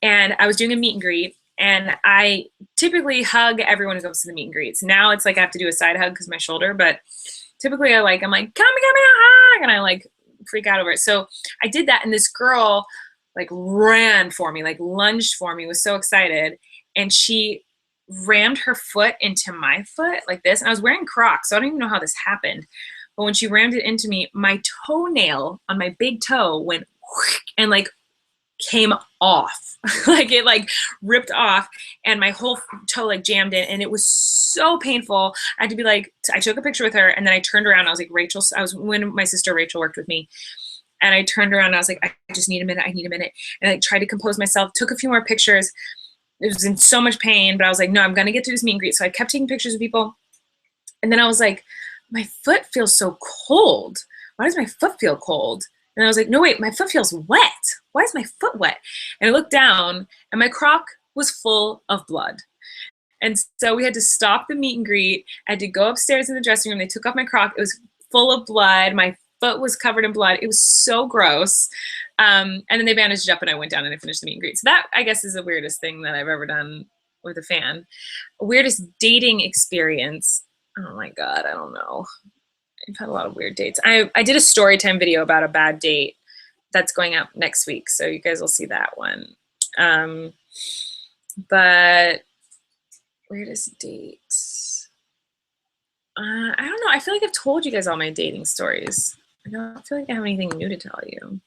And I was doing a meet and greet, and I typically hug everyone who goes to the meet and greets. Now it's like I have to do a side hug because my shoulder, but typically I'm like, come give me a hug, and I like freak out over it. So I did that, and this girl like ran for me, like lunged for me, was so excited, and she rammed her foot into my foot like this, and I was wearing Crocs, so I don't even know how this happened. But when she rammed it into me, my toenail on my big toe went and like came off. Like it like ripped off, and my whole toe like jammed in, and it was so painful. I had to be like, I took a picture with her, and then I turned around, and I was like, Rachel, I was when my sister Rachel worked with me, and I turned around and I was like, I just need a minute, I need a minute. And I tried to compose myself, took a few more pictures. It was in so much pain, but I was like, no, I'm gonna get through this meet and greet. So I kept taking pictures of people, and then I was like, my foot feels so cold. Why does my foot feel cold? And I was like, no, wait, my foot feels wet. Why is my foot wet? And I looked down, and my Croc was full of blood. And so we had to stop the meet and greet. I had to go upstairs in the dressing room. They took off my Croc. It was full of blood. My foot was covered in blood. It was so gross. And then they bandaged it up, and I went down and I finished the meet and greet. So that, I guess, is the weirdest thing that I've ever done with a fan. Weirdest dating experience. Oh my God, I don't know. I've had a lot of weird dates. I did a story time video about a bad date that's going up next week, so you guys will see that one. But weirdest date. I don't know. I feel like I've told you guys all my dating stories. I don't feel like I have anything new to tell you.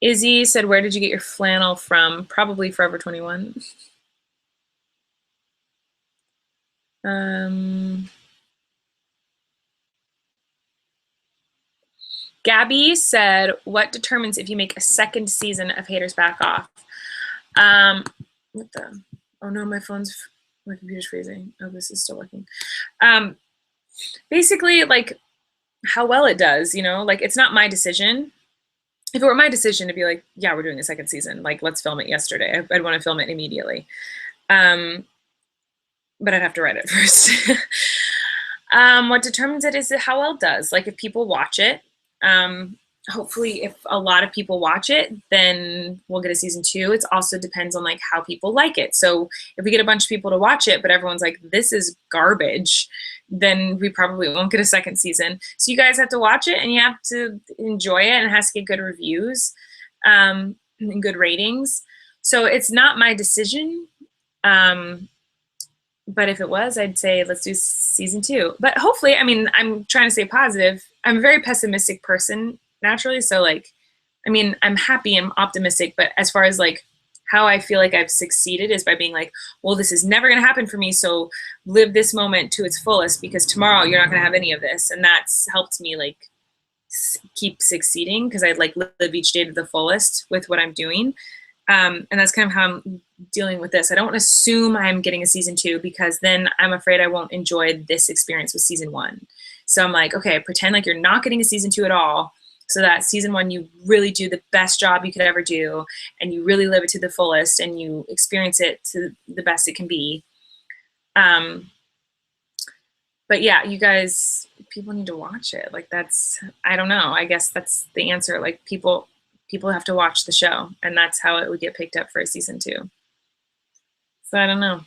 Izzy said, where did you get your flannel from? Probably Forever 21. Gabby said, what determines if you make a second season of Haters Back Off? What the? Oh no, my computer's freezing. Oh, this is still working. Basically, like, how well it does, you know? Like, it's not my decision. If it were my decision to be like, yeah, we're doing a second season, like, let's film it yesterday, I'd want to film it immediately. But I'd have to write it first. What determines it is how well it does. Like, if people watch it, hopefully if a lot of people watch it, then we'll get a season 2. It also depends on like how people like it. So if we get a bunch of people to watch it, but everyone's like, this is garbage, then we probably won't get a second season. So you guys have to watch it, and you have to enjoy it, and it has to get good reviews, and good ratings. So it's not my decision. But if it was, I'd say let's do season 2. But hopefully, I mean, I'm trying to stay positive. I'm a very pessimistic person naturally, so like, I mean, I'm happy and optimistic, but as far as like how I feel like I've succeeded is by being like, well, this is never going to happen for me, so live this moment to its fullest, because tomorrow you're not going to have any of this. And that's helped me like keep succeeding, because I like live each day to the fullest with what I'm doing. And that's kind of how I'm dealing with this. I don't want to assume I'm getting a season 2, because then I'm afraid I won't enjoy this experience with season 1. So I'm like, okay, pretend like you're not getting a season 2 at all, so that season 1 you really do the best job you could ever do, and you really live it to the fullest, and you experience it to the best it can be. But yeah, you guys, people need to watch it. Like that's, I don't know, I guess that's the answer. Like people have to watch the show, and that's how it would get picked up for a season 2. So I don't know.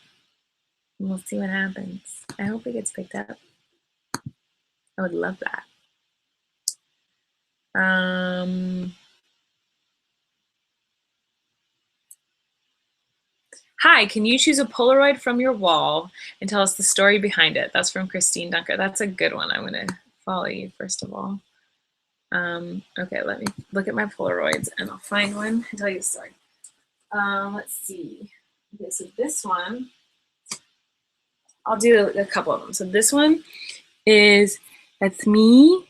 We'll see what happens. I hope it gets picked up. I would love that. Hi, can you choose a Polaroid from your wall and tell us the story behind it? That's from Christine Dunker. That's a good one. I'm going to follow you first of all. Okay, let me look at my Polaroids and I'll find one and tell you the story. Let's see. Okay, so this one, I'll do a couple of them. So this one that's me,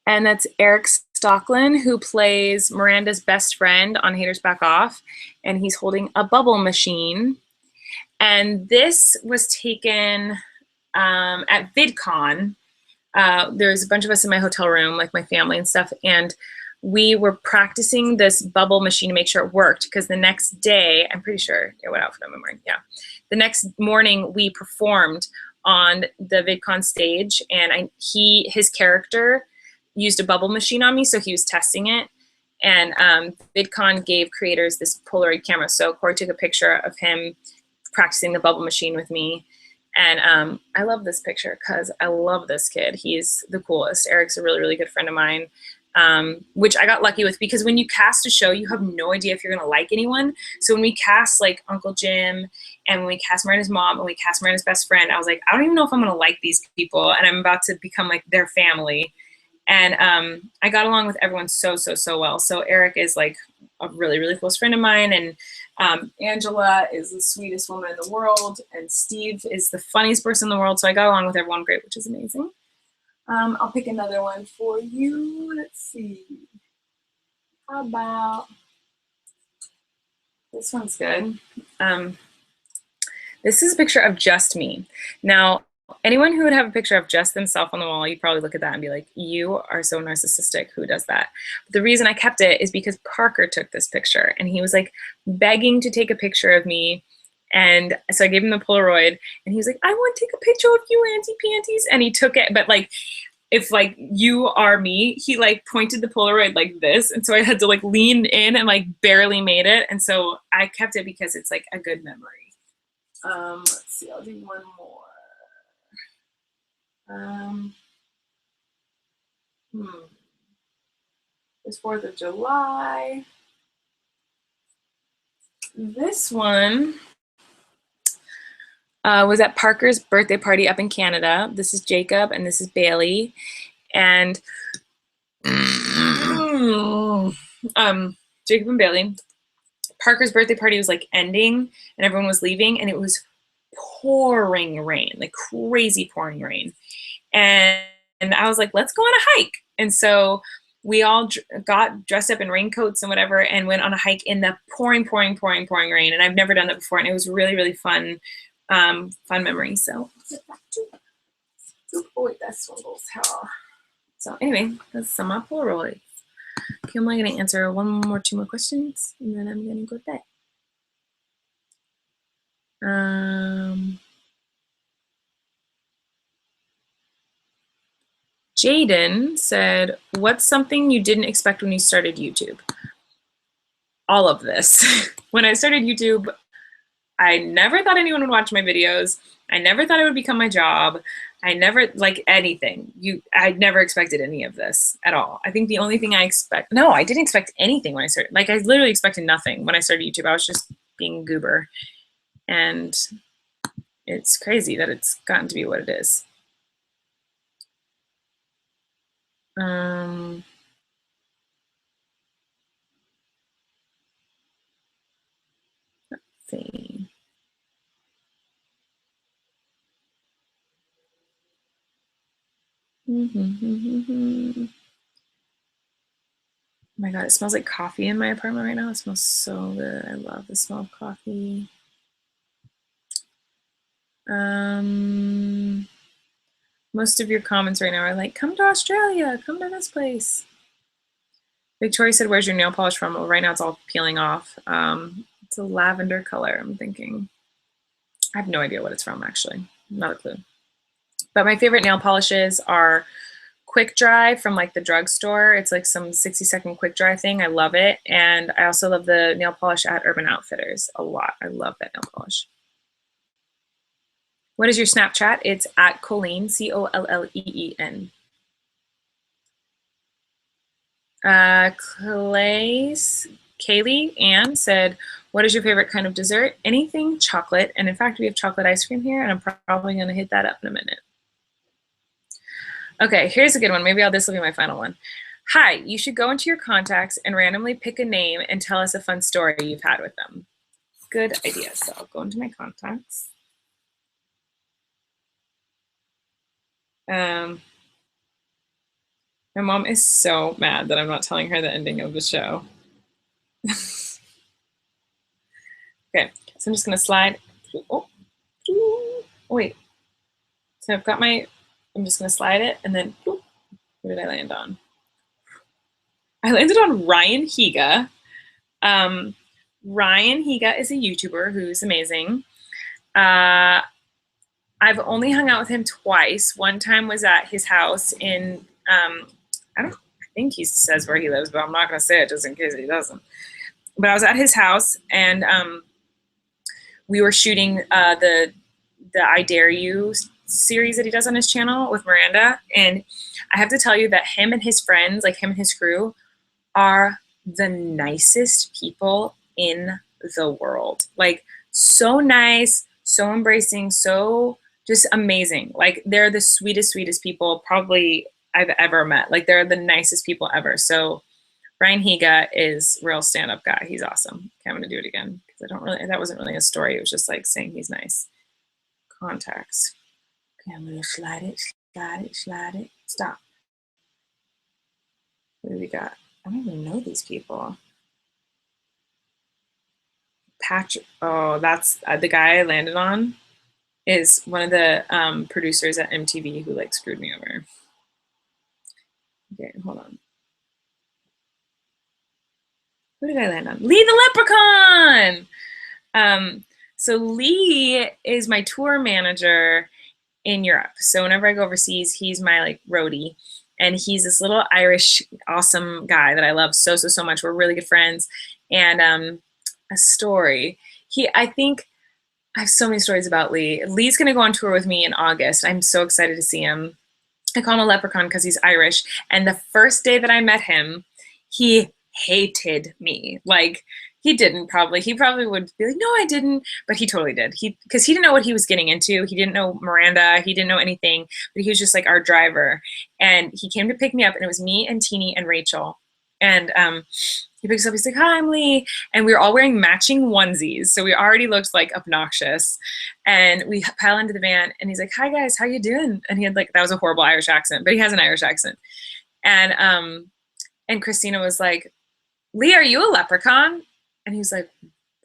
and that's Eric Stocklin, who plays Miranda's best friend on Haters Back Off, and he's holding a bubble machine. And this was taken at VidCon. There's a bunch of us in my hotel room, like my family and stuff, and we were practicing this bubble machine to make sure it worked, because the next day, I'm pretty sure, yeah, what outfit am I wearing? Yeah. The next morning we performed on the VidCon stage, and his character used a bubble machine on me, so he was testing it. And VidCon gave creators this Polaroid camera. So Corey took a picture of him practicing the bubble machine with me. And I love this picture because I love this kid. He's the coolest. Eric's a really, really good friend of mine, which I got lucky with, because when you cast a show, you have no idea if you're going to like anyone. So when we cast like Uncle Jim, and when we cast Miranda's mom, and we cast Miranda's best friend, I was like, I don't even know if I'm going to like these people, and I'm about to become like their family. And I got along with everyone so well. So Eric is like a really, really close friend of mine, and Angela is the sweetest woman in the world, and Steve is the funniest person in the world. So I got along with everyone great, which is amazing. I'll pick another one for you. Let's see. How about this one's good. This is a picture of just me. Now, anyone who would have a picture of just themselves on the wall, you'd probably look at that and be like, you are so narcissistic. Who does that? But the reason I kept it is because Parker took this picture, and he was like begging to take a picture of me. And so I gave him the Polaroid, and he was like, I want to take a picture of you, Auntie Panties. And he took it, but like, if like you are me, he like pointed the Polaroid like this. And so I had to like lean in and like barely made it. And so I kept it because it's like a good memory. Let's see, I'll do one more. It's 4th of July. This one was at Parker's birthday party up in Canada. This is Jacob, and this is Bailey. And Jacob and Bailey. Parker's birthday party was like ending, and everyone was leaving, and it was pouring rain, like crazy pouring rain. And I was like, let's go on a hike. And so we all got dressed up in raincoats and whatever, and went on a hike in the pouring rain. And I've never done that before, and it was really, really fun, fun memory. So, oh wait, that's one little towel. So anyway, that's some of my Polaroids. Okay, I'm only gonna answer two more questions, and then I'm gonna go to bed. Jaden said, what's something you didn't expect when you started YouTube? All of this. When I started YouTube, I never thought anyone would watch my videos. I never thought it would become my job. I never, like anything. I never expected any of this at all. I think the only thing I didn't expect anything when I started. Like I literally expected nothing when I started YouTube. I was just being a goober. and it's crazy that it's gotten to be what it is. Let's see. Oh my God, it smells like coffee in my apartment right now. It smells so good. I love the smell of coffee. Most of your comments right now are like, come to Australia, come to this place. Victoria said, where's your nail polish from? Well, right now it's all peeling off. It's a lavender color, I'm thinking. I have no idea what it's from, actually. Not a clue. But my favorite nail polishes are Quick Dry from like the drugstore. It's like some 60-second quick dry thing. I love it. And I also love the nail polish at Urban Outfitters a lot. I love that nail polish. What is your Snapchat? It's at Colleen, Colleen. Kaylee Ann said, what is your favorite kind of dessert? Anything chocolate. And in fact, we have chocolate ice cream here, and I'm probably going to hit that up in a minute. Okay, here's a good one. Maybe this will be my final one. Hi, you should go into your contacts and randomly pick a name and tell us a fun story you've had with them. Good idea. So I'll go into my contacts. My mom is so mad that I'm not telling her the ending of the show. Okay, so I'm just gonna slide. Oh, wait. So I've got I'm just gonna slide it, and then what did I land on? I landed on Ryan Higa. Ryan Higa is a YouTuber who's amazing. I've only hung out with him twice. One time was at his house in, I think he says where he lives, but I'm not gonna say it just in case he doesn't. But I was at his house, and we were shooting the I Dare You series that he does on his channel with Miranda. And I have to tell you that him and his friends, like him and his crew, are the nicest people in the world. Like, so nice, so embracing, so just amazing. Like, they're the sweetest people probably I've ever met. Like, they're the nicest people ever. So Ryan Higa is real stand-up guy. He's awesome. Okay, I'm gonna do it again because that wasn't really a story. It was just like saying he's nice. Contacts. Okay, I'm gonna slide it. Stop. What do we got? I don't even know these people. Patrick. Oh, that's the guy I landed on. Is one of the producers at MTV who like screwed me over. Okay, hold on. Who did I land on? Lee the Leprechaun! So Lee is my tour manager in Europe. So whenever I go overseas, he's my like roadie. And he's this little Irish awesome guy that I love so much. We're really good friends. And a story. I think I have so many stories about Lee. Lee's gonna go on tour with me in August. I'm so excited to see him. I call him a leprechaun because he's Irish. And the first day that I met him, he hated me. Like, he probably would be like, no, I didn't, but he totally did. Because he didn't know what he was getting into. He didn't know Miranda, he didn't know anything, but he was just like our driver. And he came to pick me up, and it was me and Teeny and Rachel. And he picks up, he's like, hi, I'm Lee. And we were all wearing matching onesies. So we already looked like obnoxious. And we pile into the van, and he's like, hi guys, how you doing? And he had like, that was a horrible Irish accent, but he has an Irish accent. And Christina was like, Lee, are you a leprechaun? And he was like,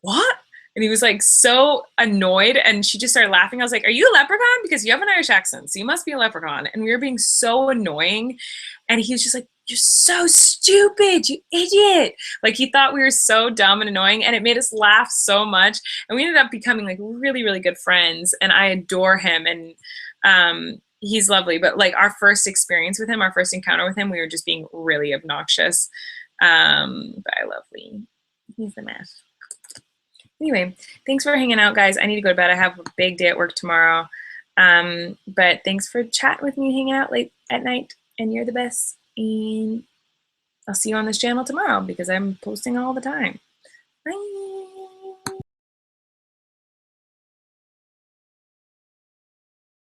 what? And he was like so annoyed, and she just started laughing. I was like, are you a leprechaun? Because you have an Irish accent, so you must be a leprechaun. And we were being so annoying. And he was just like, you're so stupid, you idiot. Like, he thought we were so dumb and annoying, and it made us laugh so much. And we ended up becoming like really good friends, and I adore him. And he's lovely. But like, our first experience with him, our first encounter with him, we were just being really obnoxious. But I love Lee. He's the best. Anyway, thanks for hanging out, guys. I need to go to bed. I have a big day at work tomorrow. But thanks for chatting with me, hanging out late at night. And you're the best. And I'll see you on this channel tomorrow because I'm posting all the time. Bye.